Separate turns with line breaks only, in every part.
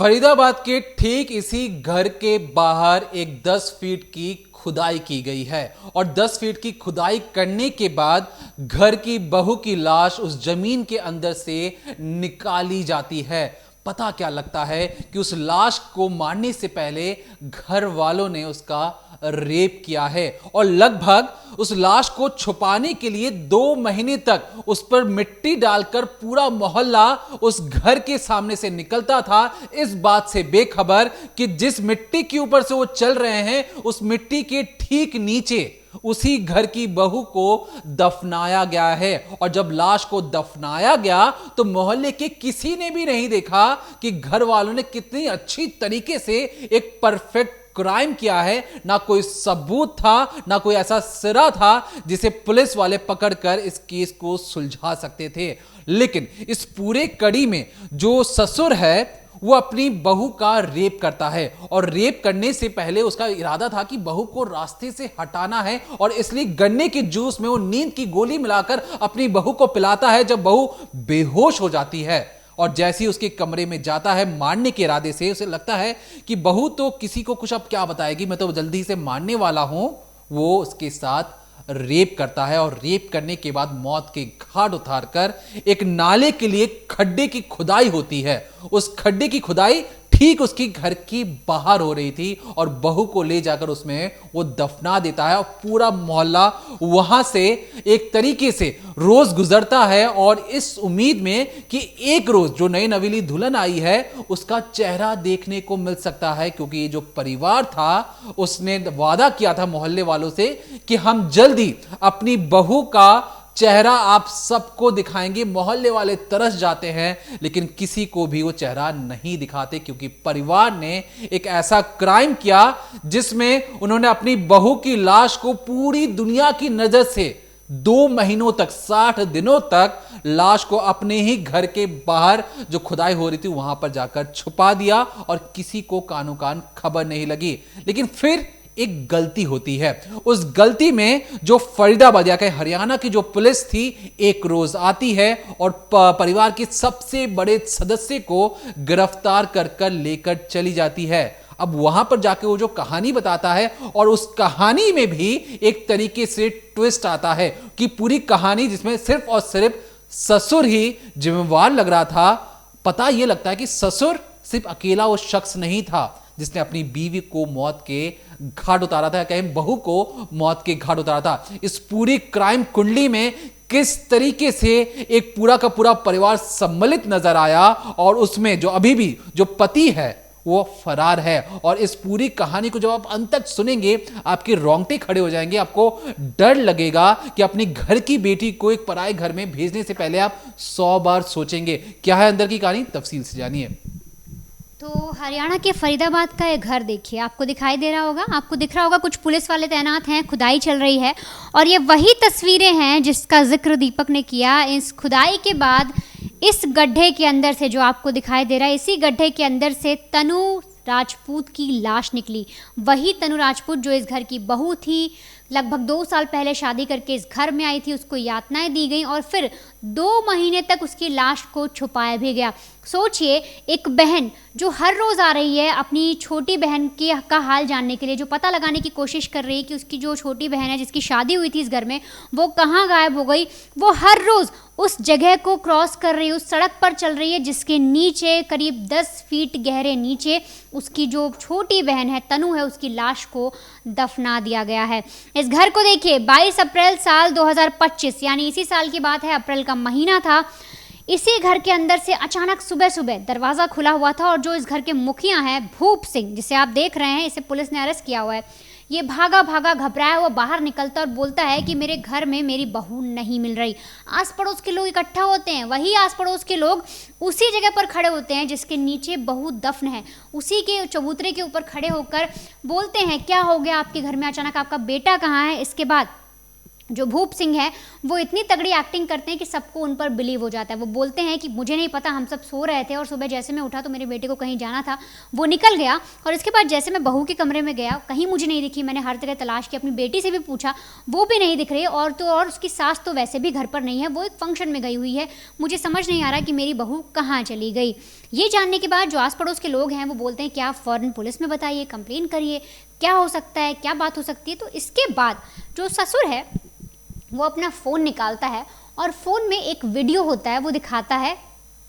फरीदाबाद के ठीक इसी घर के बाहर एक 10 फीट की खुदाई की गई है और 10 फीट की खुदाई करने के बाद घर की बहू की लाश उस जमीन के अंदर से निकाली जाती है। पता क्या लगता है कि उस लाश को मारने से पहले घर वालों ने उसका रेप किया है और लगभग उस लाश को छुपाने के लिए 2 महीने तक उस पर मिट्टी डालकर पूरा मोहल्ला उस घर के सामने से निकलता था, इस बात से बेखबर कि जिस मिट्टी के ऊपर से वो चल रहे हैं उस मिट्टी के ठीक नीचे उसी घर की बहू को दफनाया गया है। और जब लाश को दफनाया गया तो मोहल्ले के किसी ने भी नहीं देखा कि घर वालों ने कितनी अच्छी तरीके से एक परफेक्ट क्राइम किया है। ना कोई सबूत था, ना कोई ऐसा सिरा था जिसे पुलिस वाले पकड़कर इस केस को सुलझा सकते थे। लेकिन इस पूरे कड़ी में जो ससुर है वो अपनी बहू का रेप करता है और रेप करने से पहले उसका इरादा था कि बहू को रास्ते से हटाना है और इसलिए गन्ने के जूस में वो नींद की गोली मिलाकर अपनी बहू को पिलाता है। जब बहू बेहोश हो जाती है और जैसे ही उसके कमरे में जाता है मारने के इरादे से, उसे लगता है कि बहू तो किसी को कुछ अब क्या बताएगी, मैं तो जल्दी से मारने वाला हूं। वो उसके साथ रेप करता है और रेप करने के बाद मौत के घाट उतारकर एक नाले के लिए खड्डे की खुदाई होती है। उस खड्डे की खुदाई ठीक उसकी घर की बाहर हो रही थी और बहू को ले जाकर उसमें वो दफना देता है और पूरा मोहल्ला वहां से एक तरीके से रोज गुजरता है और इस उम्मीद में कि एक रोज जो नई नवीली दुल्हन आई है उसका चेहरा देखने को मिल सकता है, क्योंकि ये जो परिवार था उसने वादा किया था मोहल्ले वालों से कि हम जल्दी अपनी बहू का चेहरा आप सबको दिखाएंगे। मोहल्ले वाले तरस जाते हैं लेकिन किसी को भी वो चेहरा नहीं दिखाते, क्योंकि परिवार ने एक ऐसा क्राइम किया जिसमें उन्होंने अपनी बहू की लाश को पूरी दुनिया की नजर से 2 महीनों तक 60 दिनों तक लाश को अपने ही घर के बाहर जो खुदाई हो रही थी वहां पर जाकर छुपा दिया और किसी को कानो कान खबर नहीं लगी। लेकिन फिर एक गलती होती है। उस गलती में जो फरीदाबाद या हरियाणा की जो पुलिस थी एक रोज आती है और परिवार के सबसे बड़े सदस्य को गिरफ्तार कर लेकर चली जाती है। अब वहां पर जाके वो जो कहानी बताता है और उस कहानी में भी एक तरीके से ट्विस्ट आता है कि पूरी कहानी जिसमें सिर्फ और सिर्फ ससुर ही जिम्मेवार लग रहा था। पता यह लगता है कि ससुर सिर्फ अकेला वो शख्स नहीं था जिसने अपनी बीवी को मौत के घाट उतारा था, कहीं बहू को मौत के घाट उतारा था। इस पूरी क्राइम कुंडली में किस तरीके से एक पूरा का पूरा परिवार सम्मिलित नजर आया और उसमें जो अभी भी जो पति है वो फरार है। और इस पूरी कहानी को जब आप अंत तक सुनेंगे आपके रोंगटे खड़े हो जाएंगे, आपको डर लगेगा कि अपनी घर की बेटी को एक पराये घर में भेजने से पहले आप 100 बार सोचेंगे। क्या है अंदर की कहानी, तफसील से जानिए।
तो हरियाणा के फरीदाबाद का ये घर देखिए, आपको दिखाई दे रहा होगा, आपको दिख रहा होगा कुछ पुलिस वाले तैनात हैं, खुदाई चल रही है और ये वही तस्वीरें हैं जिसका जिक्र दीपक ने किया। इस खुदाई के बाद इस गड्ढे के अंदर से जो आपको दिखाई दे रहा है, इसी गड्ढे के अंदर से तनु राजपूत की लाश निकली। वही तनु राजपूत जो इस घर की बहू थी, लगभग 2 साल पहले शादी करके इस घर में आई थी, उसको यातनाएं दी गई और फिर 2 महीने तक उसकी लाश को छुपाया भी गया। सोचिए, एक बहन जो हर रोज़ आ रही है अपनी छोटी बहन का हाल जानने के लिए, जो पता लगाने की कोशिश कर रही है कि उसकी जो छोटी बहन है जिसकी शादी हुई थी इस घर में वो कहाँ गायब हो गई। वो हर रोज़ उस जगह को क्रॉस कर रही है, उस सड़क पर चल रही है जिसके नीचे करीब 10 फीट गहरे नीचे उसकी जो छोटी बहन है तनु है उसकी लाश को दफना दिया गया है। इस घर को देखिए, 22 अप्रैल साल 2025 यानी इसी साल की बात है, अप्रैल का महीना था। इसी घर के अंदर से अचानक सुबह सुबह दरवाज़ा खुला हुआ था और जो इस घर के मुखिया हैं भूप सिंह, जिसे आप देख रहे हैं, इसे पुलिस ने अरेस्ट किया हुआ है, ये भागा भागा घबराया हुआ बाहर निकलता और बोलता है कि मेरे घर में मेरी बहू नहीं मिल रही। आस पड़ोस के लोग इकट्ठा होते हैं, वही आस पड़ोस के लोग उसी जगह पर खड़े होते हैं जिसके नीचे बहू दफन है, उसी के चबूतरे के ऊपर खड़े होकर बोलते हैं क्या हो गया आपके घर में अचानक, आपका बेटा कहाँ है। इसके बाद जो भूप सिंह है वो इतनी तगड़ी एक्टिंग करते हैं कि सबको उन पर बिलीव हो जाता है। वो बोलते हैं कि मुझे नहीं पता, हम सब सो रहे थे और सुबह जैसे मैं उठा तो मेरे बेटे को कहीं जाना था, वो निकल गया और इसके बाद जैसे मैं बहू के कमरे में गया कहीं मुझे नहीं दिखी। मैंने हर जगह तलाश की, अपनी बेटी से भी पूछा, वो भी नहीं दिख रही और तो और उसकी सास तो वैसे भी घर पर नहीं है, वो एक फंक्शन में गई हुई है, मुझे समझ नहीं आ रहा कि मेरी बहू कहाँ चली गई। ये जानने के बाद जो आस पड़ोस के लोग हैं वो बोलते हैं कि आप फ़ौरन पुलिस में बताइए, कंप्लेन करिए, क्या हो सकता है, क्या बात हो सकती है। तो इसके बाद जो ससुर है वो अपना फ़ोन निकालता है और फ़ोन में एक वीडियो होता है, वो दिखाता है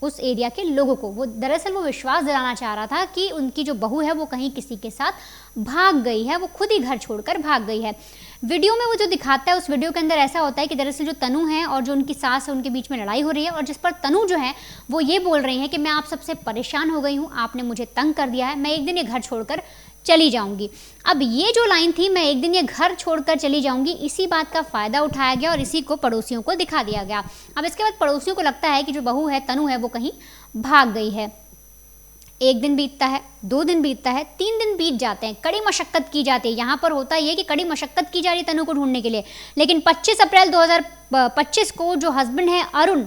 उस एरिया के लोगों को। वो दरअसल वो विश्वास दिलाना चाह रहा था कि उनकी जो बहू है वो कहीं किसी के साथ भाग गई है, वो खुद ही घर छोड़कर भाग गई है। वीडियो में वो जो दिखाता है, उस वीडियो के अंदर ऐसा होता है कि दरअसल जो तनु है और जो उनकी सास है उनके बीच में लड़ाई हो रही है, और जिस पर तनु जो है वो ये बोल रही है कि मैं आप सबसे परेशान हो गई हूँ, आपने मुझे तंग कर दिया है, मैं एक दिन ये घर छोड़कर चली जाऊंगी। अब ये जो लाइन थी, मैं एक दिन ये घर छोड़कर चली जाऊंगी, इसी बात का फ़ायदा उठाया गया और इसी को पड़ोसियों को दिखा दिया गया। अब इसके बाद पड़ोसियों को लगता है कि जो बहू है, तनु है, वो कहीं भाग गई है। एक दिन बीतता है, 2 दिन बीतता है, 3 दिन बीत जाते हैं, कड़ी मशक्कत की जाती है। यहाँ पर होता ये कि कड़ी मशक्कत की जा रही है तनु को ढूंढने के लिए। लेकिन 25 अप्रैल 2025 को जो हस्बैंड है अरुण,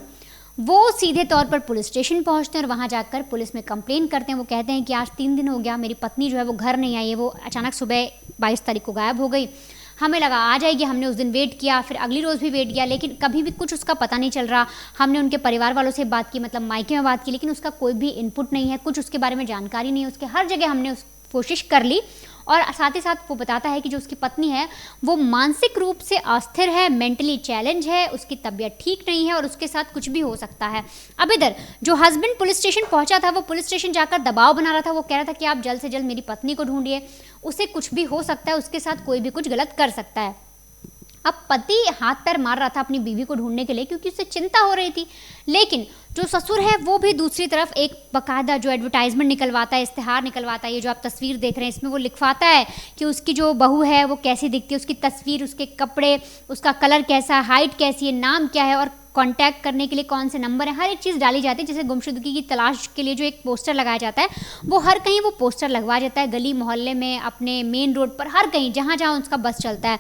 वो सीधे तौर पर पुलिस स्टेशन पहुंचते हैं और वहां जाकर पुलिस में कंप्लेन करते हैं। वो कहते हैं कि आज 3 दिन हो गया, मेरी पत्नी जो है वो घर नहीं आई है, वो अचानक सुबह 22 तारीख को गायब हो गई। हमें लगा आ जाएगी, हमने उस दिन वेट किया, फिर अगली रोज़ भी वेट किया, लेकिन कभी भी कुछ उसका पता नहीं चल रहा। हमने उनके परिवार वालों से बात की, मतलब मायके में बात की, लेकिन उसका कोई भी इनपुट नहीं है, कुछ उसके बारे में जानकारी नहीं है। उसके हर जगह हमने कोशिश कर ली। और साथ ही साथ वो बताता है कि जो उसकी पत्नी है वो मानसिक रूप से अस्थिर है, मेंटली चैलेंज है, उसकी तबीयत ठीक नहीं है और उसके साथ कुछ भी हो सकता है। अब इधर जो हस्बैंड पुलिस स्टेशन पहुंचा था, वो पुलिस स्टेशन जाकर दबाव बना रहा था। वो कह रहा था कि आप जल्द से जल्द मेरी पत्नी को ढूंढिए, उसे कुछ भी हो सकता है, उसके साथ कोई भी कुछ गलत कर सकता है। अब पति हाथ पैर मार रहा था अपनी बीवी को ढूंढने के लिए, क्योंकि उसे चिंता हो रही थी। लेकिन जो ससुर है वो भी दूसरी तरफ एक बकायदा जो एडवर्टाइजमेंट निकलवाता है, इश्तिहार निकलवाता है। ये जो आप तस्वीर देख रहे हैं, इसमें वो लिखवाता है कि उसकी जो बहू है वो कैसी दिखती है, उसकी तस्वीर, उसके कपड़े, उसका कलर कैसा, हाइट कैसी है, नाम क्या है और कांटेक्ट करने के लिए कौन से नंबर है, हर एक चीज़ डाली जाती है। जैसे गुमशुदगी की तलाश के लिए जो एक पोस्टर लगाया जाता है, वो हर कहीं वो पोस्टर लगवा जाता है, गली मोहल्ले में, अपने मेन रोड पर, हर कहीं जहाँ जहाँ उसका बस चलता है।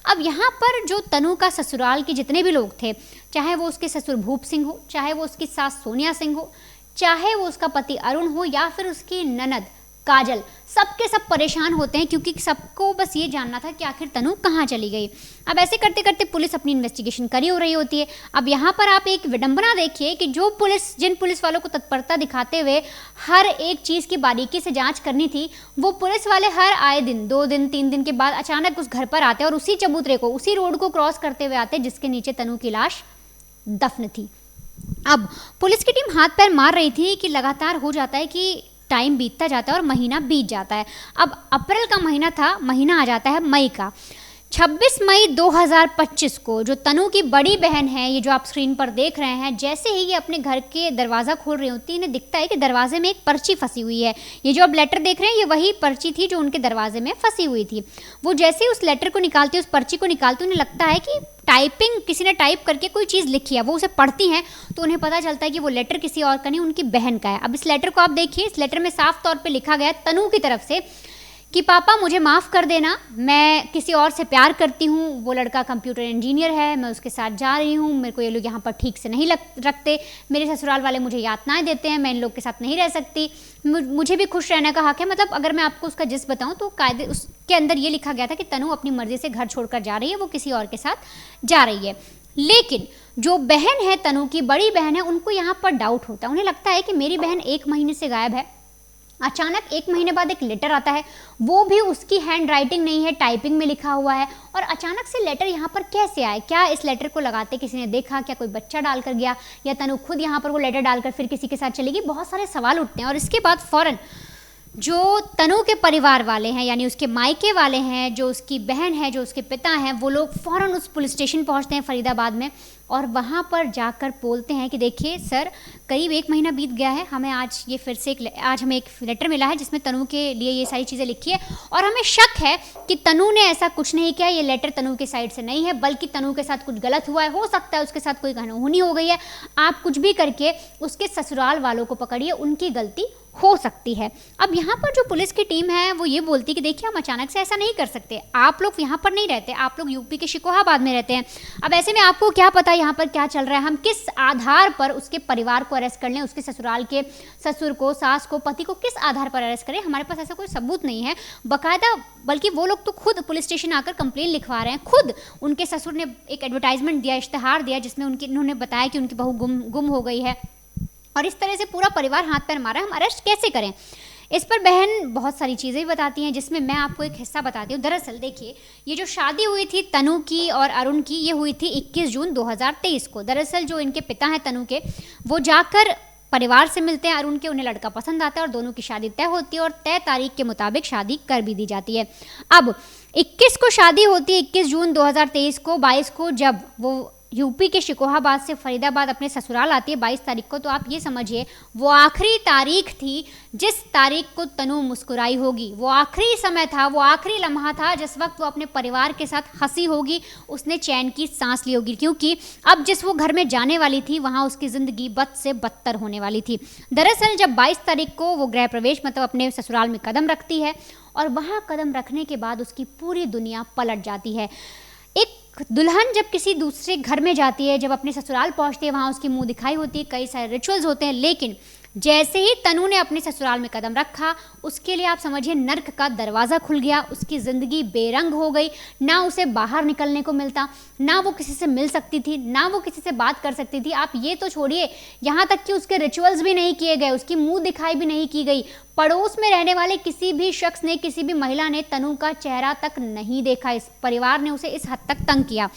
अब यहाँ पर जो तनु का ससुराल के जितने भी लोग थे, चाहे वो उसके ससुर भूप सिंह हो, चाहे वो उसकी सास सोनिया सिंह हो, चाहे वो उसका पति अरुण हो या फिर उसकी ननद काजल, सबके सब परेशान होते हैं, क्योंकि सबको बस ये जानना था कि आखिर तनु कहाँ चली गई। अब ऐसे करते करते पुलिस अपनी इन्वेस्टिगेशन करी हो रही होती है। अब यहाँ पर आप एक विडंबना देखिए कि जो पुलिस, जिन पुलिस वालों को तत्परता दिखाते हुए हर एक चीज़ की बारीकी से जांच करनी थी, वो पुलिस वाले हर आए दिन, 2 दिन 3 दिन के बाद अचानक उस घर पर आते और उसी चबूतरे को, उसी रोड को क्रॉस करते हुए आते जिसके नीचे तनु की लाश दफन थी। अब पुलिस की टीम हाथ पैर मार रही थी कि लगातार हो जाता है कि टाइम बीतता जाता है और महीना बीत जाता है। अब अप्रैल का महीना था, महीना आ जाता है मई का। 26 मई 2025 को जो तनु की बड़ी बहन है, ये जो आप स्क्रीन पर देख रहे हैं, जैसे ही ये अपने घर के दरवाज़ा खोल रही होती है, इन्हें दिखता है कि दरवाजे में एक पर्ची फंसी हुई है। ये जो आप लेटर देख रहे हैं, ये वही पर्ची थी जो उनके दरवाजे में फंसी हुई थी। वो जैसे ही उस लेटर को निकालती है, उस पर्ची को निकालती, उन्हें लगता है कि टाइपिंग, किसी ने टाइप करके कोई चीज़ लिखी है। वो उसे पढ़ती हैं तो उन्हें पता चलता है कि वो लेटर किसी और का नहीं, उनकी बहन का है। अब इस लेटर को आप देखिए, इस लेटर में साफ तौर पे लिखा गया है तनु की तरफ से कि पापा मुझे माफ़ कर देना, मैं किसी और से प्यार करती हूँ, वो लड़का कंप्यूटर इंजीनियर है, मैं उसके साथ जा रही हूँ, मेरे को ये लोग यहाँ पर ठीक से नहीं रखते, मेरे ससुराल वाले मुझे यातनाएं देते हैं, मैं इन लोग के साथ नहीं रह सकती, मुझे भी खुश रहने का हक है। मतलब अगर मैं आपको उसका जिस बताऊँ तो कायदे उसके अंदर ये लिखा गया था कि तनु अपनी मर्जी से घर छोड़कर जा रही है, वो किसी और के साथ जा रही है। लेकिन जो बहन है तनु की, बड़ी बहन है, उनको यहाँ पर डाउट होता है। उन्हें लगता है कि मेरी बहन 1 महीने से गायब है। अचानक 1 महीने बाद एक लेटर आता है, वो भी उसकी हैंड राइटिंग नहीं है, टाइपिंग में लिखा हुआ है। और अचानक से लेटर यहाँ पर कैसे आए? क्या इस लेटर को लगाते किसी ने देखा? क्या कोई बच्चा डालकर गया, या तनु खुद यहाँ पर वो लेटर डालकर फिर किसी के साथ चलेगी? बहुत सारे सवाल उठते हैं। और इसके बाद फ़ौरन जो तनु के परिवार वाले हैं, यानी उसके मायके वाले हैं, जो उसकी बहन है, जो उसके पिता हैं, वो लोग फ़ौरन उस पुलिस स्टेशन पहुंचते हैं फरीदाबाद में और वहां पर जाकर बोलते हैं कि देखिए सर, करीब 1 महीना बीत गया है, हमें आज ये फिर से आज हमें एक लेटर मिला है जिसमें तनु के लिए ये सारी चीज़ें लिखी है और हमें शक है कि तनु ने ऐसा कुछ नहीं किया, ये लेटर तनु की साइड से नहीं है, बल्कि तनु के साथ कुछ गलत हुआ है, हो सकता है उसके साथ कोई अनहोनी हो गई है। आप कुछ भी करके उसके ससुराल वालों को पकड़िए, उनकी गलती हो सकती है। अब यहाँ पर जो पुलिस की टीम है वो ये बोलती है कि देखिए हम अचानक से ऐसा नहीं कर सकते, आप लोग यहाँ पर नहीं रहते, आप लोग यूपी के शिकोहाबाद में रहते हैं। अब ऐसे में आपको क्या पता यहाँ पर क्या चल रहा है, हम किस आधार पर उसके परिवार को अरेस्ट कर लें, उसके ससुराल के ससुर को, सास को, पति को किस आधार पर अरेस्ट करें? हमारे पास ऐसा कोई सबूत नहीं है बाकायदा, बल्कि वो लोग तो खुद पुलिस स्टेशन आकर कंप्लेन लिखवा रहे हैं। खुद उनके ससुर ने एक एडवर्टाइजमेंट दिया, इश्तिहार दिया, जिसमें उन्होंने बताया कि उनकी बहू गुम हो गई है। और इस तरह से पूरा परिवार हाथ पैर मारा, हम अरेस्ट कैसे करें। इस पर बहन बहुत सारी चीज़ें भी बताती हैं, जिसमें मैं आपको एक हिस्सा बताती हूँ। दरअसल देखिए, ये जो शादी हुई थी तनु की और अरुण की, ये हुई थी 21 जून 2023 को। दरअसल जो इनके पिता हैं तनु के, वो जाकर परिवार से मिलते हैं अरुण के, उन्हें लड़का पसंद आता है और दोनों की शादी तय होती है और तय तारीख के मुताबिक शादी कर भी दी जाती है। अब 21 को शादी होती है, 21 जून 2023 को। 22 को जब वो यूपी के शिकोहाबाद से फरीदाबाद अपने ससुराल आती है 22 तारीख को, तो आप ये समझिए वो आखिरी तारीख थी जिस तारीख को तनु मुस्कुराई होगी। वो आखिरी समय था, वो आखिरी लम्हा था जिस वक्त वो अपने परिवार के साथ हंसी होगी, उसने चैन की सांस ली होगी, क्योंकि अब जिस वो घर में जाने वाली थी वहाँ उसकी ज़िंदगी बद से बदतर होने वाली थी। दरअसल जब 22 तारीख को वो गृह प्रवेश मतलब अपने ससुराल में कदम रखती है, और वहाँ कदम रखने के बाद उसकी पूरी दुनिया पलट जाती है। एक दुल्हन जब किसी दूसरे घर में जाती है, जब अपने ससुराल पहुंचती है, वहाँ उसकी मुंह दिखाई होती है, कई सारे रिचुअल्स होते हैं, लेकिन जैसे ही तनु ने अपने ससुराल में कदम रखा, उसके लिए आप समझिए नर्क का दरवाज़ा खुल गया। उसकी ज़िंदगी बेरंग हो गई, ना उसे बाहर निकलने को मिलता, ना वो किसी से मिल सकती थी, ना वो किसी से बात कर सकती थी। आप ये तो छोड़िए, यहाँ तक कि उसके रिचुअल्स भी नहीं किए गए, उसकी मुंह दिखाई भी नहीं की गई। पड़ोस में रहने वाले किसी भी शख्स ने, किसी भी महिला ने तनु का चेहरा तक नहीं देखा। इस परिवार ने उसे इस हद तक तंग किया।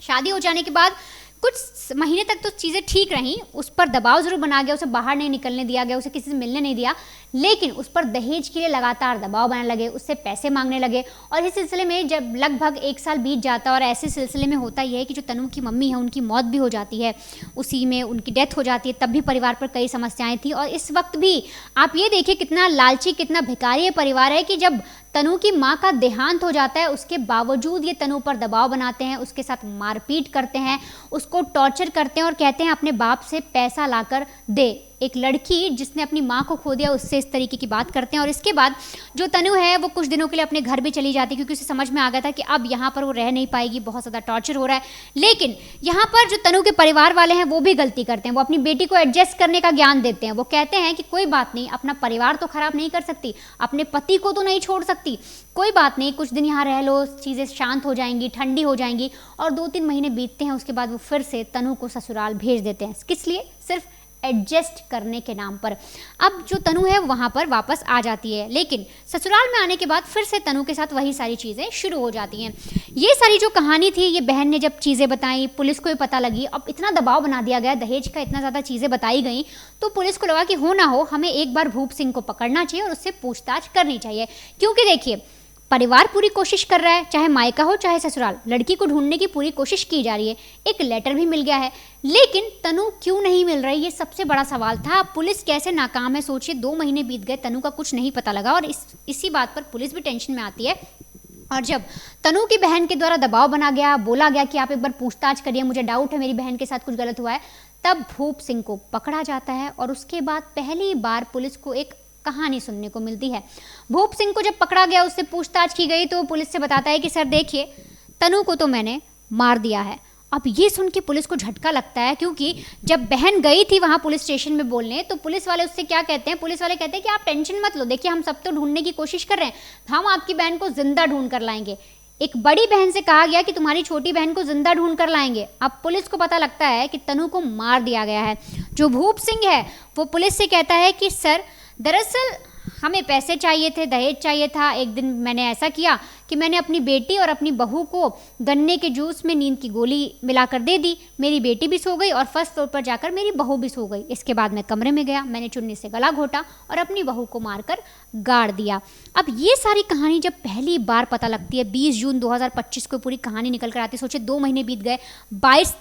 शादी हो जाने के बाद कुछ महीने तक तो चीज़ें ठीक रहीं, उस पर दबाव ज़रूर बना गया, उसे बाहर नहीं निकलने दिया गया, उसे किसी से मिलने नहीं दिया, लेकिन उस पर दहेज के लिए लगातार दबाव बनाने लगे, उससे पैसे मांगने लगे। और इस सिलसिले में जब लगभग 1 साल बीत जाता है, और ऐसे सिलसिले में होता यह है कि जो तनु की मम्मी है उनकी मौत भी हो जाती है, उसी में उनकी डेथ हो जाती है। तब भी परिवार पर कई समस्याएं थी, और इस वक्त भी आप ये देखिए कितना लालची, कितना भिखारी परिवार है कि जब तनु की माँ का देहांत हो जाता है, उसके बावजूद ये तनु पर दबाव बनाते हैं, उसके साथ मारपीट करते हैं, उसको टॉर्चर करते हैं और कहते हैं अपने बाप से पैसा लाकर दे। एक लड़की जिसने अपनी माँ को खो दिया, उससे इस तरीके की बात करते हैं। और इसके बाद जो तनु है वो कुछ दिनों के लिए अपने घर भी चली जाती है, क्योंकि उसे समझ में आ गया था कि अब यहाँ पर वो रह नहीं पाएगी, बहुत ज़्यादा टॉर्चर हो रहा है। लेकिन यहाँ पर जो तनु के परिवार वाले हैं वो भी गलती करते हैं। वो अपनी बेटी को एडजस्ट करने का ज्ञान देते हैं। वो कहते हैं कि कोई बात नहीं, अपना परिवार तो खराब नहीं कर सकती, अपने पति को तो नहीं छोड़ सकती, कोई बात नहीं, कुछ दिन यहाँ रह लो, चीज़ें शांत हो जाएंगी, ठंडी हो जाएंगी। और 2-3 महीने बीतते हैं, उसके बाद वो फिर से तनु को ससुराल भेज देते हैं। किस लिए? सिर्फ एडजस्ट करने के नाम पर। अब जो तनु है वहाँ पर वापस आ जाती है, लेकिन ससुराल में आने के बाद फिर से तनु के साथ वही सारी चीज़ें शुरू हो जाती हैं। ये सारी जो कहानी थी, ये बहन ने जब चीज़ें बताई, पुलिस को भी पता लगी। अब इतना दबाव बना दिया गया, दहेज का इतना ज़्यादा चीज़ें बताई गई, तो पुलिस को लगा कि हो ना हो हमें एक बार भूप सिंह को पकड़ना चाहिए और उससे पूछताछ करनी चाहिए। क्योंकि देखिए, परिवार पूरी कोशिश कर रहा है, चाहे मायका हो चाहे ससुराल, लड़की को ढूंढने की पूरी कोशिश की जा रही है। एक लेटर भी मिल गया है, लेकिन तनु क्यों नहीं मिल रही, ये सबसे बड़ा सवाल था। पुलिस कैसे नाकाम है, सोचिए 2 महीने बीत गए, तनु का कुछ नहीं पता लगा। और इसी बात पर पुलिस भी टेंशन में आती है। और जब तनु की बहन के द्वारा दबाव बना गया, बोला गया कि आप एक बार पूछताछ करिए, मुझे डाउट है मेरी बहन के साथ कुछ गलत हुआ है, तब भूप सिंह को पकड़ा जाता है। और उसके बाद पहली बार पुलिस को एक कहानी सुनने को मिलती है। भूप सिंह को जब पकड़ा गया, उससे पूछताछ की गई, तो पुलिस से बताता है कि सर देखिए, तनु को तो मैंने मार दिया है। अब ये सुन के पुलिस को झटका लगता है, क्योंकि जब बहन गई थी वहाँ पुलिस स्टेशन में बोलने, तो पुलिस वाले उससे क्या कहते हैं, पुलिस वाले कहते हैं कि आप टेंशन मत लो, देखिए हम सब तो ढूंढने की कोशिश कर रहे हैं, हम आपकी बहन को जिंदा ढूंढ कर लाएंगे। एक बड़ी बहन से कहा गया कि तुम्हारी छोटी बहन को जिंदा ढूंढ कर लाएंगे। अब पुलिस को पता लगता है कि तनु को मार दिया गया है। जो भूप सिंह है वो पुलिस से कहता है कि सर दरअसल हमें पैसे चाहिए थे, दहेज चाहिए था। एक दिन मैंने ऐसा किया कि मैंने अपनी बेटी और अपनी बहू को गन्ने के जूस में नींद की गोली मिलाकर दे दी। मेरी बेटी भी सो गई और फर्स्ट फ्लोर पर जाकर मेरी बहू भी सो गई। इसके बाद मैं कमरे में गया, मैंने चुन्नी से गला घोटा और अपनी बहू को मारकर गाड़ दिया। अब ये सारी कहानी जब पहली बार पता लगती है, 20 जून 2025 को पूरी कहानी निकल कर आती है। सोचिए 2 महीने बीत गए, 22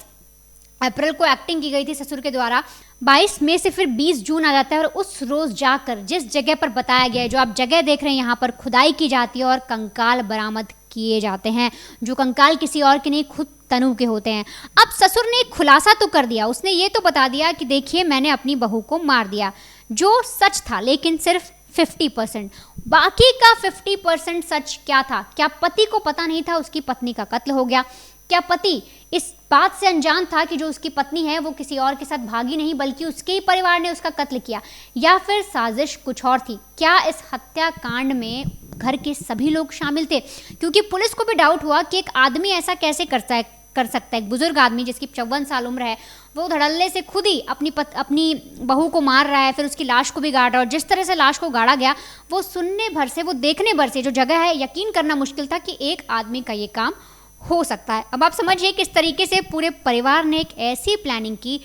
अप्रैल को एक्टिंग की गई थी ससुर के द्वारा, 22 मई से फिर 20 जून आ जाता है। और उस रोज़ जाकर जिस जगह पर बताया गया है, जो आप जगह देख रहे हैं, यहाँ पर खुदाई की जाती है और कंकाल बरामद किए जाते हैं, जो कंकाल किसी और के नहीं, खुद तनु के होते हैं। अब ससुर ने एक खुलासा तो कर दिया, उसने ये तो बता दिया कि देखिए मैंने अपनी बहू को मार दिया, जो सच था, लेकिन सिर्फ 50%। बाकी का 50% सच क्या था? क्या पति को पता नहीं था उसकी पत्नी का कत्ल हो गया? क्या पति इस बात से अनजान था कि जो उसकी पत्नी है वो किसी और के साथ भागी नहीं, बल्कि उसके ही परिवार ने उसका कत्ल किया? या फिर साजिश कुछ और थी? क्या इस हत्याकांड में घर के सभी लोग शामिल थे? क्योंकि पुलिस को भी डाउट हुआ कि एक आदमी ऐसा कैसे करता है, कर सकता है। एक बुजुर्ग आदमी जिसकी 54 साल उम्र है, वो धड़ल्ले से खुद ही अपनी बहू को मार रहा है, फिर उसकी लाश को भी गाड़ रहा है। और जिस तरह से लाश को गाड़ा गया, वो सुनने भर से, वो देखने भर से जो जगह है, यकीन करना मुश्किल था कि एक आदमी का ये काम हो सकता है। अब आप समझिए किस तरीके से पूरे परिवार ने एक ऐसी प्लानिंग की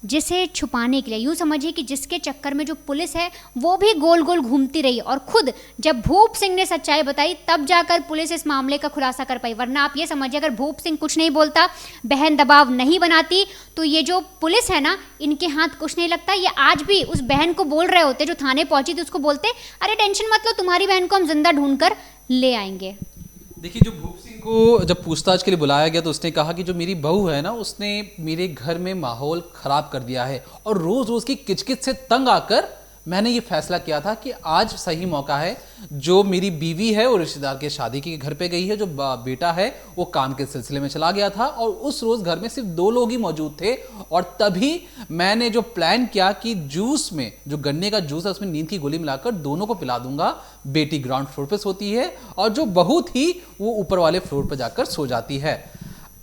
जिसे छुपाने के लिए, यूँ समझिए कि जिसके चक्कर में जो पुलिस है वो भी गोल गोल घूमती रही। और खुद जब भूप सिंह ने सच्चाई बताई तब जाकर पुलिस इस मामले का खुलासा कर पाई। वरना आप ये समझिए, अगर भूप सिंह कुछ नहीं बोलता, बहन दबाव नहीं बनाती, तो ये जो पुलिस है ना, इनके हाथ कुछ नहीं लगता। ये आज भी उस बहन को बोल रहे होते, जो थाने पहुंची थी उसको बोलते, अरे टेंशन मत लो, तुम्हारी बहन को हम जिंदा ढूंढ कर ले आएंगे।
देखिए, जो भूप सिंह को जब पूछताछ के लिए बुलाया गया तो उसने कहा कि जो मेरी बहू है ना, उसने मेरे घर में माहौल खराब कर दिया है और रोज रोज की किचकिच से तंग आकर मैंने ये फैसला किया था कि आज सही मौका है। जो मेरी बीवी है वो रिश्तेदार के शादी के घर पे गई है, जो बेटा है वो काम के सिलसिले में चला गया था और उस रोज घर में सिर्फ 2 लोग ही मौजूद थे। और तभी मैंने जो प्लान किया कि जूस में, जो गन्ने का जूस है उसमें नींद की गोली मिलाकर दोनों को पिला दूंगा। बेटी ग्राउंड फ्लोर पे सोती है और जो बहू थी वो ऊपर वाले फ्लोर पर जाकर सो जाती है।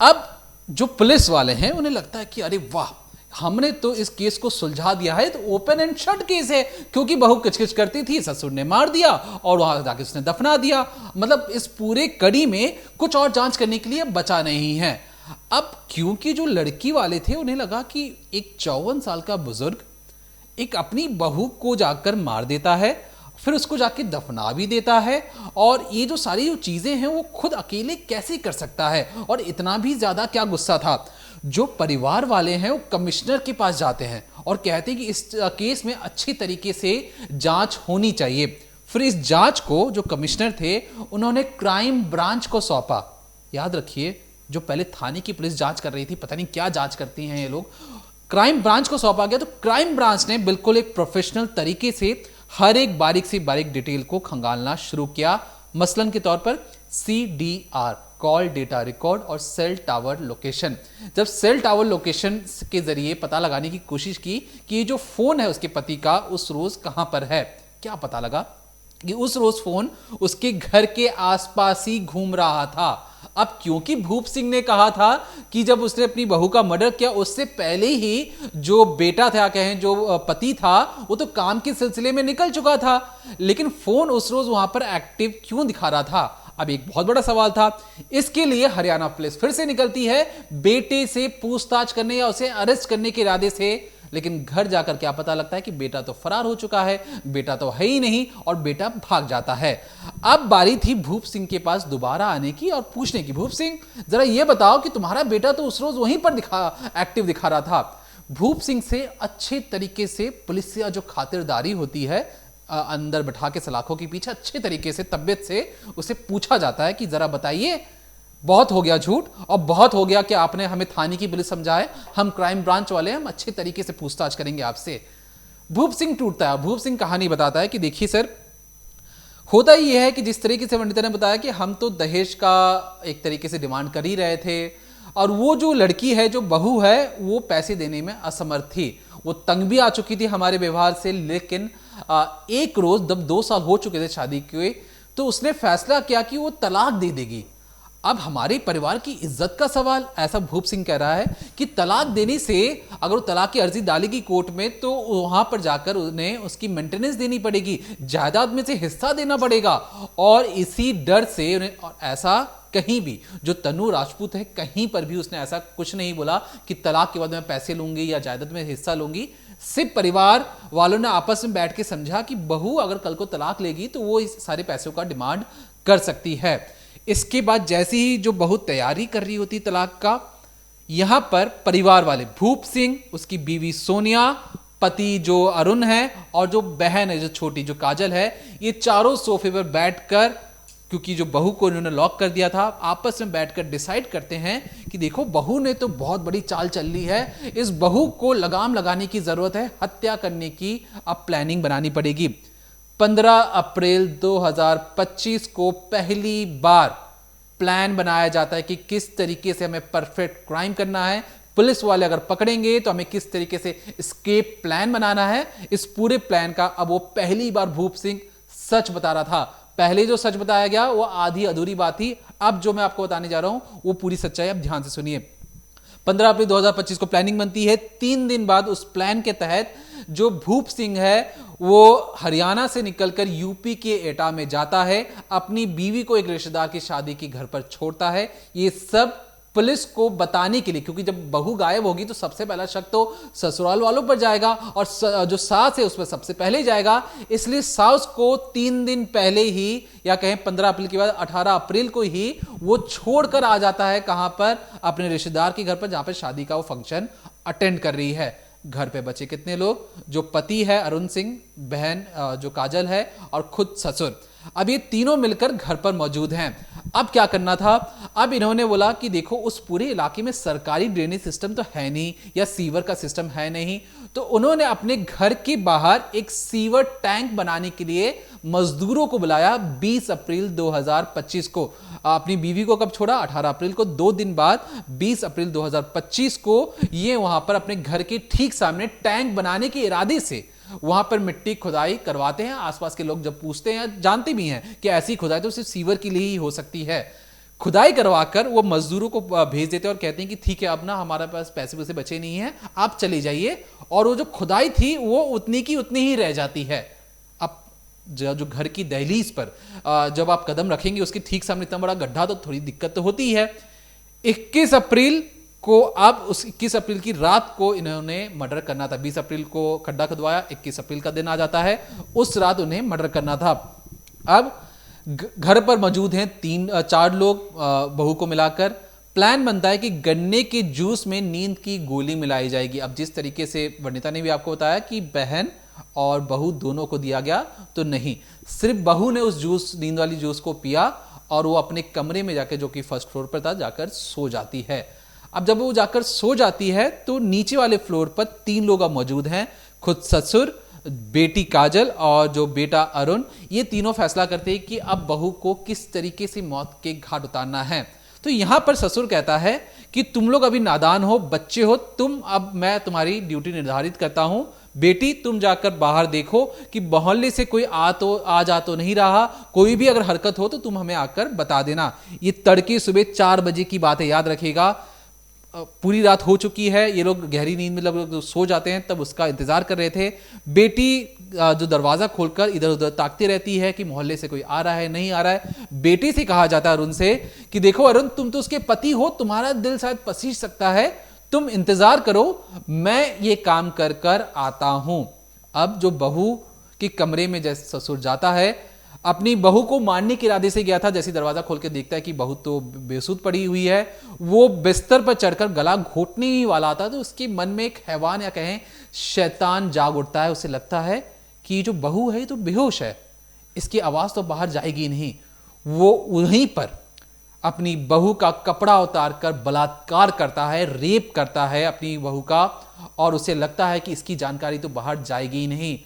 अब जो पुलिस वाले हैं उन्हें लगता है कि अरे वाह, हमने तो इस केस को सुलझा दिया है, तो ओपन एंड शट केस है, क्योंकि बहू किचकिच करती थी, ससुर ने मार दिया और वहां जाके उसने दफना दिया। मतलब इस पूरे कड़ी में कुछ और जांच करने के लिए बचा नहीं है। अब क्योंकि जो लड़की वाले थे उन्हें लगा कि एक 54 साल का बुजुर्ग एक अपनी बहू को जाकर मार देता है, फिर उसको जाके दफना भी देता है, और ये जो सारी जो चीजें हैं वो खुद अकेले कैसे कर सकता है। और इतना भी ज्यादा क्या गुस्सा था, जो परिवार वाले हैं वो कमिश्नर के पास जाते हैं और कहते हैं कि इस केस में अच्छी तरीके से जांच होनी चाहिए। फिर इस जांच को जो कमिश्नर थे उन्होंने क्राइम ब्रांच को सौंपा। याद रखिए, जो पहले थाने की पुलिस जांच कर रही थी, पता नहीं क्या जांच करती हैं ये लोग, क्राइम ब्रांच को सौंपा गया। तो क्राइम ब्रांच ने बिल्कुल एक प्रोफेशनल तरीके से हर एक बारीक से बारीक डिटेल को खंगालना शुरू किया। मसलन के तौर पर CDR, कॉल डेटा रिकॉर्ड, और सेल टावर लोकेशन। जब सेल टावर लोकेशन के जरिए पता लगाने की कोशिश की कि ये जो फोन है उसके पति का उस रोज कहां पर है, क्या पता लगा कि उस रोज फोन उसके घर के आसपास ही घूम रहा था। अब क्योंकि भूप सिंह ने कहा था कि जब उसने अपनी बहू का मर्डर किया उससे पहले ही जो बेटा था, कहें जो पति था, वो तो काम के सिलसिले में निकल चुका था, लेकिन फोन उस रोज वहां पर एक्टिव क्यों दिखा रहा था? अब एक बहुत बड़ा सवाल था। इसके लिए हरियाणा पुलिस फिर से निकलती है बेटे से पूछताछ करने या उसे अरेस्ट करने के इरादे से, लेकिन घर जाकर क्या पता लगता है कि बेटा तो फरार हो चुका है, बेटा तो है ही नहीं, और बेटा भाग जाता है। अब बारी थी भूप सिंह के पास दोबारा आने की और पूछने की, भूप सिंह जरा ये बताओ कि तुम्हारा बेटा तो उस रोज वहीं पर एक्टिव दिखा रहा था। भूप सिंह से अच्छे तरीके से पुलिस से जो खातिरदारी होती है, अंदर बैठा के सलाखों के पीछे अच्छे तरीके से तबियत से उसे पूछा जाता है कि जरा बताइए, बहुत हो गया झूठ और बहुत हो गया कि आपने हमें थाने की पुलिस समझा है, हम क्राइम ब्रांच वाले, हम अच्छे तरीके से पूछताछ करेंगे आपसे। भूप सिंह टूटता है। भूप सिंह कहानी बताता है कि देखिए सर, होता ही यह है कि जिस तरीके से पंडित ने बताया कि हम तो दहेज का एक तरीके से डिमांड कर ही रहे थे, और वो जो लड़की है, जो बहू है, वो पैसे देने में असमर्थ थी। वो तंग भी आ चुकी थी हमारे व्यवहार से, लेकिन एक रोज जब 2 साल हो चुके थे शादी के, तो उसने फैसला किया कि वो तलाक दे देगी। अब हमारे परिवार की इज्जत का सवाल, ऐसा भूप सिंह कह रहा है कि तलाक देने से, अगर वो तलाक की अर्जी डालेगी कोर्ट में, तो वहां पर जाकर उन्हें उसकी मेंटेनेंस देनी पड़ेगी, जायदाद में से हिस्सा देना पड़ेगा, और इसी डर से उन्हें, और ऐसा कहीं भी, जो तनु राजपूत है, कहीं पर भी उसने ऐसा कुछ नहीं बोला कि तलाक के बाद मैं पैसे लूंगी या जायदाद में हिस्सा लूंगी। सिर्फ परिवार वालों ने आपस में बैठ के समझा कि बहू अगर कल को तलाक लेगी तो वो इस सारे पैसों का डिमांड कर सकती है। इसके बाद जैसे ही जो बहू तैयारी कर रही होती तलाक का, यहां पर परिवार वाले, भूप सिंह, उसकी बीवी सोनिया, पति जो अरुण है, और जो बहन है जो छोटी, जो काजल है, ये चारों सोफे पर बैठकर, क्योंकि जो बहू को उन्होंने लॉक कर दिया था, आपस में बैठकर डिसाइड करते हैं कि देखो, बहू ने तो बहुत बड़ी चाल चल ली है, इस बहू को लगाम लगाने की जरूरत है, हत्या करने की अब प्लानिंग बनानी पड़ेगी। 15 अप्रैल 2025 को पहली बार प्लान बनाया जाता है कि किस तरीके से हमें परफेक्ट क्राइम करना है, पुलिस वाले अगर पकड़ेंगे तो हमें किस तरीके से एस्केप प्लान बनाना है। इस पूरे प्लान का अब वो पहली बार भूप सिंह सच बता रहा था। पहले जो सच बताया गया वो आधी अधूरी बात थी, अब जो मैं आपको बताने जा रहा हूं वो पूरी सच्चाई। अब ध्यान से सुनिए। 15 अप्रैल 2025 को प्लानिंग बनती है। 3 दिन बाद उस प्लान के तहत जो भूप सिंह है वो हरियाणा से निकलकर यूपी के एटा में जाता है, अपनी बीवी को एक रिश्तेदार की शादी के घर पर छोड़ता है। ये सब पुलिस को बताने के लिए, क्योंकि जब बहू गायब होगी तो सबसे पहला शक तो ससुराल वालों पर जाएगा और जो सास है उस पर सबसे पहले जाएगा। इसलिए सास को 3 दिन पहले ही, या कहें 15 अप्रैल के बाद 18 अप्रैल को ही वो छोड़कर आ जाता है। कहां पर? अपने रिश्तेदार के घर पर, जहां पर शादी का वो फंक्शन अटेंड कर रही है। घर पे बचे कितने लोग? जो पति है अरुण सिंह, बहन जो काजल है, और खुद ससुर। अब ये तीनों मिलकर घर पर मौजूद हैं। अब क्या करना था? अब इन्होंने बोला कि देखो उस पूरे इलाके में सरकारी ड्रेनेज सिस्टम तो है नहीं, या सीवर का सिस्टम है नहीं, तो उन्होंने अपने घर के बाहर एक सीवर टैंक बनाने के लिए मजदूरों को बुलाया 20 अप्रैल 2025 को। अपनी बीवी को कब छोड़ा? 18 अप्रैल को। 2 दिन बाद 20 अप्रैल 2025 को ये वहां पर अपने घर के ठीक सामने टैंक बनाने के इरादे से वहां पर मिट्टी खुदाई करवाते हैं। आसपास के लोग जब पूछते हैं, जानते भी हैं कि ऐसी खुदाई तो सिर्फ सीवर के लिए ही हो सकती है। खुदाई करवाकर वो मजदूरों को भेज देते हैं और कहते हैं कि ठीक है, अब ना हमारे पास पैसे वैसे बचे नहीं हैं, आप चले जाइए। और वो जो खुदाई थी वो उतनी की उतनी ही रह जाती है। अब जो घर की दहलीज पर जब आप कदम रखेंगे उसके ठीक सामने इतना बड़ा गड्ढा, तो थोड़ी दिक्कत तो होती है। 21 अप्रैल को, अब उस 21 अप्रैल की रात को इन्होंने मर्डर करना था। 20 अप्रैल को खड्डा खुदवाया, 21 अप्रैल का दिन आ जाता है, उस रात उन्हें मर्डर करना था। अब घर पर मौजूद हैं 3-4 लोग, बहू को मिलाकर। प्लान बनता है कि गन्ने के जूस में नींद की गोली मिलाई जाएगी। अब जिस तरीके से वर्णिता ने भी आपको बताया कि बहन और बहू दोनों को दिया गया, तो नहीं, सिर्फ बहू ने उस जूस, नींद वाली जूस को पिया और वो अपने कमरे में जाकर, जो कि फर्स्ट फ्लोर पर था, जाकर सो जाती है। अब जब वो जाकर सो जाती है तो नीचे वाले फ्लोर पर 3 लोग अब मौजूद हैं, खुद ससुर, बेटी काजल और जो बेटा अरुण। ये तीनों फैसला करते हैं कि अब बहू को किस तरीके से मौत के घाट उतारना है। तो यहां पर ससुर कहता है कि तुम लोग अभी नादान हो, बच्चे हो, अब मैं तुम्हारी ड्यूटी निर्धारित करता हूं। बेटी तुम जाकर बाहर देखो कि मोहल्ले से कोई आ जा तो नहीं रहा, कोई भी अगर हरकत हो तो तुम हमें आकर बता देना। ये तड़के सुबह 4 बजे की बात है, याद रखिएगा। पूरी रात हो चुकी है, ये लोग गहरी नींद में लोग सो जाते हैं, तब उसका इंतजार कर रहे थे। बेटी जो दरवाजा खोलकर इधर उधर ताकती रहती है कि मोहल्ले से कोई आ रहा है, नहीं आ रहा है। बेटी से कहा जाता है अरुण से कि देखो अरुण, तुम तो उसके पति हो, तुम्हारा दिल शायद पसीज सकता है, तुम इंतजार करो, मैं ये काम कर कर आता हूं। अब जो बहू के कमरे में जैसे ससुर जाता है, अपनी बहू को मारने के इरादे से गया था। जैसे दरवाजा खोल के देखता है कि बहू तो बेसुध पड़ी हुई है, वो बिस्तर पर चढ़कर गला घोटने ही वाला था, तो उसके मन में एक हैवान या कहें शैतान जाग उठता है। उसे लगता है कि ये जो बहू है ये तो बेहोश है, इसकी आवाज तो बाहर जाएगी नहीं। वो वहीं पर अपनी बहू का कपड़ा उतारकर बलात्कार करता है, रेप करता है अपनी बहू का, और उसे लगता है कि इसकी जानकारी तो बाहर जाएगी ही नहीं।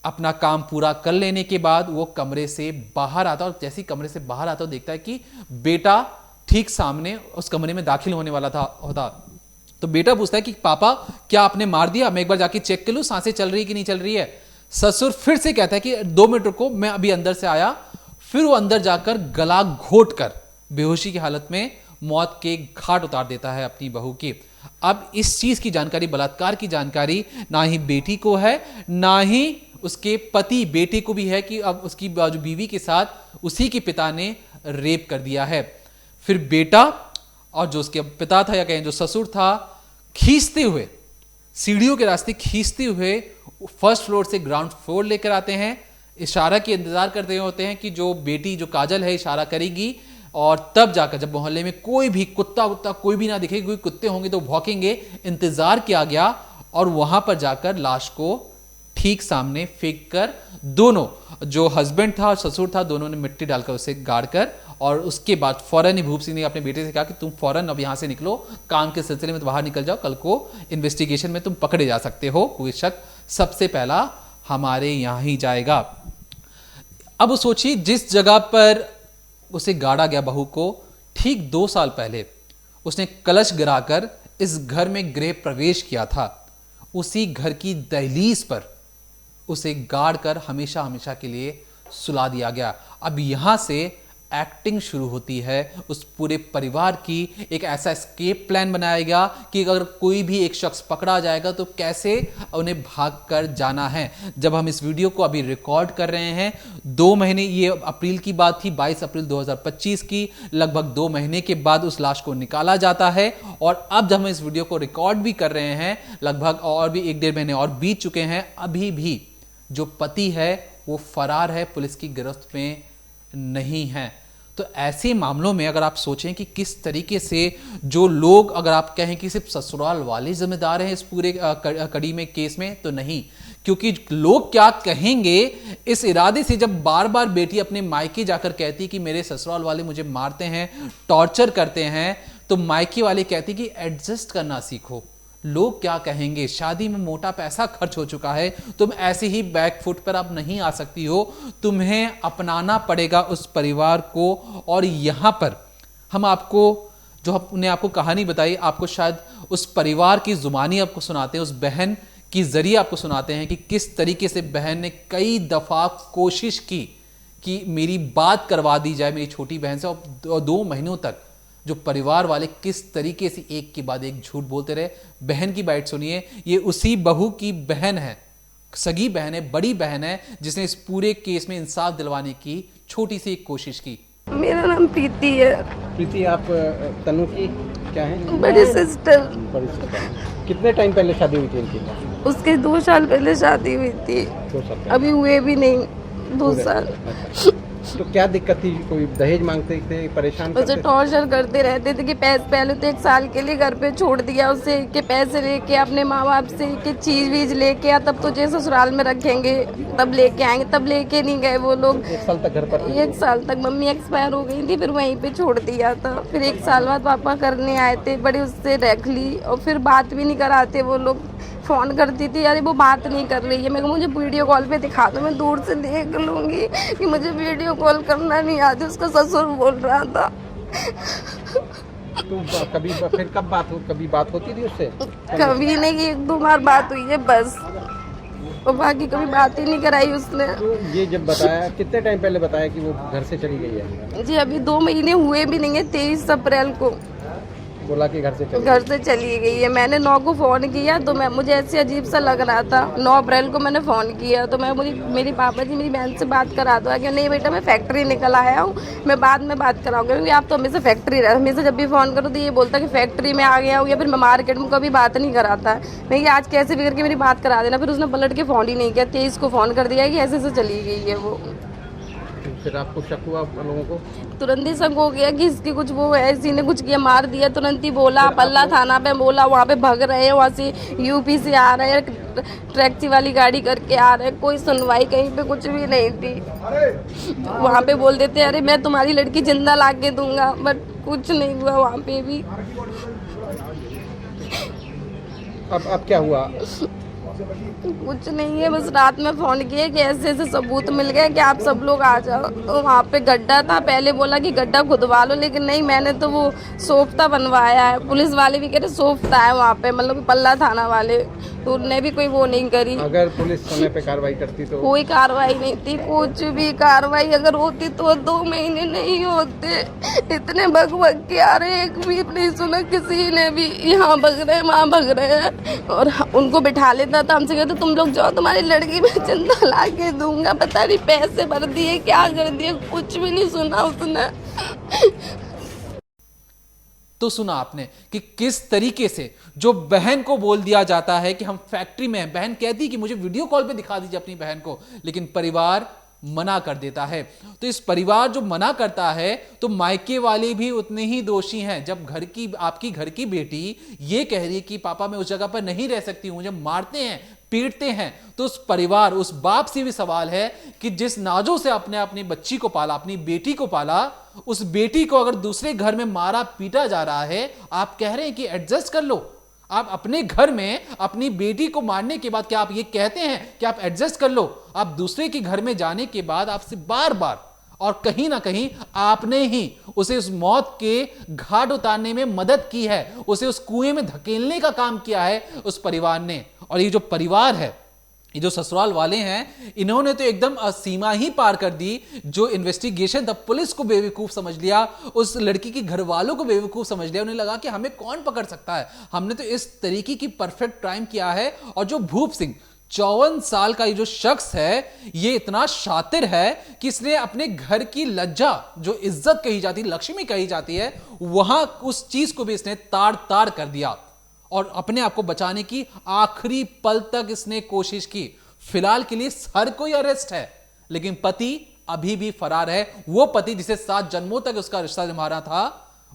अपना काम पूरा कर लेने के बाद वो कमरे से बाहर आता है, और जैसे ही कमरे से बाहर आता है देखता है कि बेटा ठीक सामने उस कमरे में दाखिल होने वाला होता। तो बेटा पूछता है कि पापा क्या आपने मार दिया, मैं एक बार जाके चेक कर लूं सांसें चल रही कि नहीं चल रही है। ससुर फिर से कहता है कि 2 मिनट रुको, मैं अभी अंदर से आया। फिर वो अंदर जाकर गला घोट कर बेहोशी की हालत में मौत के घाट उतार देता है अपनी बहू की। अब इस चीज की जानकारी, बलात्कार की जानकारी, ना ही बेटी को है, ना ही उसके पति बेटे को भी है कि अब उसकी जो बीवी के साथ उसी के पिता ने रेप कर दिया है। फिर बेटा और जो उसके पिता था या कहें जो ससुर था, खींचते हुए सीढ़ियों के रास्ते खींचते हुए फर्स्ट फ्लोर से ग्राउंड फ्लोर लेकर आते हैं। इशारा के इंतजार करते होते हैं कि जो बेटी जो काजल है इशारा करेगी, और तब जाकर जब मोहल्ले में कोई भी कुत्ता कोई भी ना दिखे, कोई कुत्ते होंगे तो भौंकेंगे, इंतजार किया गया और वहां पर जाकर लाश को ठीक सामने फेंक कर दोनों, जो हस्बैंड था और ससुर था, दोनों ने मिट्टी डालकर उसे गाड़ कर, और उसके बाद फौरन ही भूप सिंह ने अपने बेटे से कहा कि तुम फौरन अब यहां से निकलो, काम के सिलसिले में तो बाहर निकल जाओ, कल को इन्वेस्टिगेशन में तुम पकड़े जा सकते हो, कोई शक सबसे पहला हमारे यहां ही जाएगा। अब वो सोचिए, जिस जगह पर उसे गाड़ा गया बहू को, ठीक 2 साल पहले उसने कलश गिराकर इस घर में गृह प्रवेश किया था। उसी घर की दहलीज पर उसे गाड़ कर हमेशा हमेशा के लिए सुला दिया गया। अब यहाँ से एक्टिंग शुरू होती है उस पूरे परिवार की। एक ऐसा एस्केप प्लान बनाया गया कि अगर कोई भी एक शख्स पकड़ा जाएगा तो कैसे उन्हें भागकर जाना है। जब हम इस वीडियो को अभी रिकॉर्ड कर रहे हैं 2 महीने, ये अप्रैल की बात थी, 22 अप्रैल 2025 की, लगभग 2 महीने के बाद उस लाश को निकाला जाता है। और अब जब हम इस वीडियो को रिकॉर्ड भी कर रहे हैं, लगभग और भी 1-1.5 महीने और बीत चुके हैं, अभी भी जो पति है वो फरार है, पुलिस की गिरफ्त में नहीं है। तो ऐसे मामलों में अगर आप सोचें कि किस तरीके से जो लोग, अगर आप कहें कि सिर्फ ससुराल वाले जिम्मेदार हैं इस पूरे कड़ी में, केस में, तो नहीं, क्योंकि लोग क्या कहेंगे इस इरादे से जब बार बार बेटी अपने मायके जाकर कहती कि मेरे ससुराल वाले मुझे मारते हैं, टॉर्चर करते हैं, तो मायके वाले कहती कि एडजस्ट करना सीखो। लोग क्या कहेंगे, शादी में मोटा पैसा खर्च हो चुका है, तुम ऐसे ही बैक फुट पर अब नहीं आ सकती हो, तुम्हें अपनाना पड़ेगा उस परिवार को। और यहां पर हम आपको, जो हमने आपको कहानी बताई, आपको शायद उस परिवार की जुबानी आपको सुनाते हैं, उस बहन की जरिए आपको सुनाते हैं कि किस तरीके से बहन ने कई दफा कोशिश की कि मेरी बात करवा दी जाए मेरी छोटी बहन से, और 2 महीनों तक जो परिवार वाले किस तरीके से एक के बाद एक झूठ बोलते रहे। बहन की बाइट सुनिए, ये उसी बहू की बहन है, सगी बहन है, बड़ी बहन है, जिसने इस पूरे केस में इंसाफ दिलवाने की छोटी सी एक कोशिश की।
मेरा नाम प्रीति है।
प्रीति, आप तनु की क्या है?
बड़ी सिस्टर।
बड़ी सिस्टर। कितने टाइम पहले शादी हुई थी इनकी?
उसके 2 साल पहले शादी हुई थी।
2 साल पहले।
अभी हुए भी नहीं 2 साल।
अच्छा। तो क्या दिक्कत थी? कोई दहेज मांगते थे, परेशान करते
उसे
थे?
टॉर्चर करते रहते थे कि पैसे, पहले तो 1 साल के लिए घर पे छोड़ दिया उसे कि पैसे लेके अपने माँ बाप से कि चीज वीज लेके आ, तब तुझे ससुराल में रखेंगे, तब लेके आएंगे, तब लेके नहीं गए वो लोग।
1 साल तक घर पर?
1 साल तक मम्मी एक्सपायर हो गई थी, फिर वहीं पे छोड़ दिया था। फिर 1 साल बाद पापा करने आए थे, बड़ी उससे रख ली, और फिर बात भी नहीं कराते वो लोग। फ़ोन करती थी, अरे वो बात नहीं कर रही है, मैं मुझे वीडियो कॉल पे दिखा दो, मैं दूर से देख लूँगी कि मुझे वीडियो कॉल करना नहीं आती। उसका ससुर बोल रहा था।
तो कभी फिर कभी बात होती थी उससे?
कभी नहीं, 1-2 बार बात हुई है बस, और बाकी कभी बात ही नहीं कराई उसने।
तो ये जब बताया, कितने टाइम पहले बताया कि वो घर से चली गई है?
जी अभी 2 महीने हुए भी नहीं है, 23 अप्रैल को
बोला कि घर से
चली गई है। मैंने 9 को फ़ोन किया तो मुझे ऐसे अजीब सा लग रहा था। 9 अप्रैल को मैंने फ़ोन किया तो मेरी पापा जी मेरी बहन से बात करा दो कि नहीं बेटा मैं फैक्ट्री निकल आया हूँ, मैं बाद में बात कराऊंगा, क्योंकि आप तो हमेशा फैक्ट्री रहे, हमेशा जब भी फ़ोन करो तो ये बोलता कि फैक्ट्री में आ गया हूँ, या फिर मैं मार्केट में कभी बात नहीं कराता। मैं ये आज कैसे भी करके मेरी बात करा देना। फिर उसने पलट के फ़ोन ही नहीं किया, 23 को फ़ोन कर दिया कि ऐसे से चली गई है वो।
फिर आपको शक हुआ लोगों को?
तुरंत ही शक हो गया कि इसकी कुछ वो है, इसी ने कुछ किया, मार दिया। तुरंत ही बोला, पल्ला थाना पे बोला, वहाँ पे भाग रहे हैं, वहाँ से यूपी से आ रहे हैं, टैक्सी वाली गाड़ी करके आ रहे हैं। कोई सुनवाई कहीं पे कुछ भी नहीं थी। वहाँ पे बोल देते अरे मैं तुम्हारी लड़की जिंदा ला के दूंगा, बट कुछ नहीं हुआ वहाँ पे भी।
अब क्या हुआ?
कुछ नहीं है, बस रात में फ़ोन किए कि ऐसे ऐसे सबूत मिल गए कि आप सब लोग आ जाओ। तो वहाँ पे गड्ढा था, पहले बोला कि गड्ढा खुदवा लो, लेकिन नहीं, मैंने तो वो सोफ्ता बनवाया है। पुलिस वाले भी कह रहे सोफ्ता है वहाँ पे, मतलब पल्ला थाना वाले, तो उनने भी कोई वो नहीं करी।
अगर पुलिस समय पे कार्रवाई करती तो?
कोई कार्रवाई नहीं थी, कुछ भी कार्रवाई अगर होती तो 2 महीने नहीं होते। इतने भग के आ रहे, एक भी नहीं सुना किसी ने भी, यहाँ भग रहे हैं वहाँ भग रहे हैं। और उनको बिठा लेता था, हमसे कहते तुम लोग जाओ, तुम्हारी लड़की मैं जिंदा ला के दूंगा। पता नहीं पैसे भर दिए, क्या कर दिए, कुछ भी नहीं सुना उसने।
तो सुना आपने कि किस तरीके से जो बहन को बोल दिया जाता है कि हम फैक्ट्री में हैं। बहन कहती कि मुझे वीडियो कॉल पे दिखा दीजिए अपनी बहन को, लेकिन परिवार मना कर देता है। तो इस परिवार जो मना करता है, तो मायके वाले भी उतने ही दोषी हैं। जब आपकी घर की बेटी ये कह रही है कि पापा मैं उस जगह पर नहीं रह सकती हूं, मुझे मारते हैं, पीटते हैं, तो उस परिवार, उस बाप से भी सवाल है कि जिस नाजों से अपने अपनी बच्ची को पाला, अपनी बेटी को पाला, उस बेटी को अगर दूसरे घर में मारा पीटा जा रहा है, आप कह रहे हैं कि एडजस्ट कर लो। आप अपने घर में अपनी बेटी को मारने के बाद क्या आप ये कहते हैं कि आप एडजस्ट कर लो? आप दूसरे के घर में जाने के बाद आपसे बार बार और कहीं ना कहीं आपने ही उसे उस मौत के घाट उतारने में मदद की है, उसे उस कुएं में धकेलने का काम किया है उस परिवार ने। और ये जो परिवार है, ये जो ससुराल वाले हैं इन्होंने तो एकदम सीमा ही पार कर दी। जो इन्वेस्टिगेशन था, पुलिस को बेवकूफ समझ लिया, उस लड़की के घर वालों को बेवकूफ समझ लिया। उन्हें लगा कि हमें कौन पकड़ सकता है, हमने तो इस तरीके की परफेक्ट क्राइम किया है। और जो भूप सिंह 54 साल का ये जो शख्स है, ये इतना शातिर है कि इसने अपने घर की लज्जा, जो इज्जत कही जाती है, लक्ष्मी कही जाती है, वहां उस चीज को भी इसने ताड़ ताड़ कर दिया और अपने आप को बचाने की आखिरी पल तक इसने कोशिश की। फिलहाल के लिए हर कोई अरेस्ट है, लेकिन पति अभी भी फरार है। वो पति जिसे 7 जन्मों तक उसका रिश्ता निभाना था,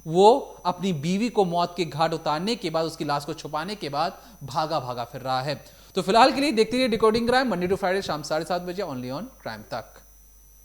वो अपनी बीवी को मौत के घाट उतारने के बाद, उसकी लाश को छुपाने के बाद भागा भागा फिर रहा है। तो फिलहाल के लिए देखते रहिए decoding crime, Monday to Friday शाम 7:30 बजे, ओनली ऑन क्राइम तक।